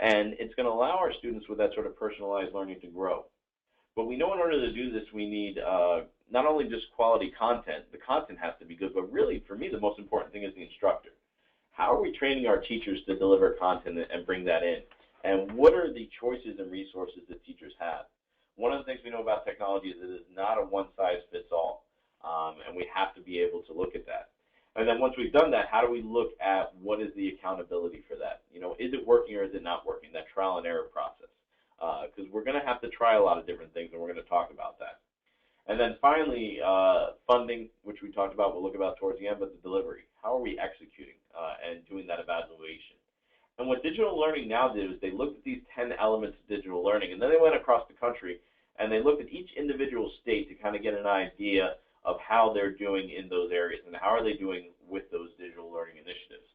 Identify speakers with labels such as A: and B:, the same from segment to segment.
A: And it's going to allow our students with that sort of personalized learning to grow. But we know in order to do this, we need not only just quality content, the content has to be good, but really, for me, the most important thing is the instructor. How are we training our teachers to deliver content and bring that in? And what are the choices and resources that teachers have? One of the things we know about technology is that it is not a one-size-fits-all, and we have to be able to look at that. And then once we've done that, how do we look at what is the accountability for that? You know, is it working or is it not working, that trial and error process? Because we're going to have to try a lot of different things, and we're going to talk about that. And then finally, funding, which we talked about, we'll look about towards the end, but the delivery. How are we executing and doing that evaluation? And what Digital Learning Now did is they looked at these 10 elements of digital learning, and then they went across the country, and they looked at each individual state to kind of get an idea of how they're doing in those areas and how are they doing with those digital learning initiatives.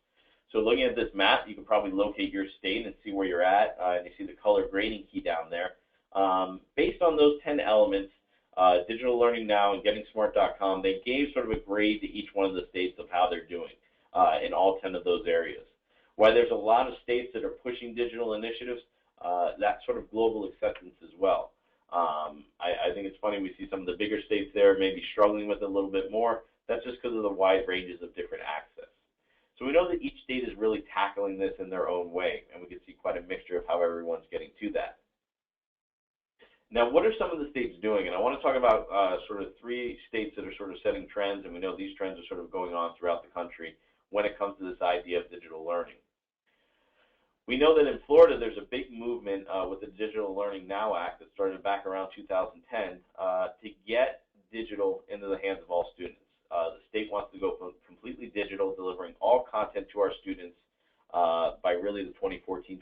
A: So looking at this map, you can probably locate your state and see where you're at, and you see the color grading key down there. Based on those 10 elements, Digital Learning Now and GettingSmart.com, they gave sort of a grade to each one of the states of how they're doing in all 10 of those areas. While there's a lot of states that are pushing digital initiatives, that sort of global acceptance as well. I think it's funny we see some of the bigger states there maybe struggling with it a little bit more. That's just because of the wide ranges of different access. So we know that each state is really tackling this in their own way, and we can see quite a mixture of how everyone's getting to that. Now, what are some of the states doing? And I want to talk about sort of 3 states that are sort of setting trends, and we know these trends are sort of going on throughout the country when it comes to this idea of digital learning. We know that in Florida, there's a big movement with the Digital Learning Now Act that started back around 2010 to get digital into the hands of all students. The state wants to go completely digital, delivering all content to our students by really the 2014-2015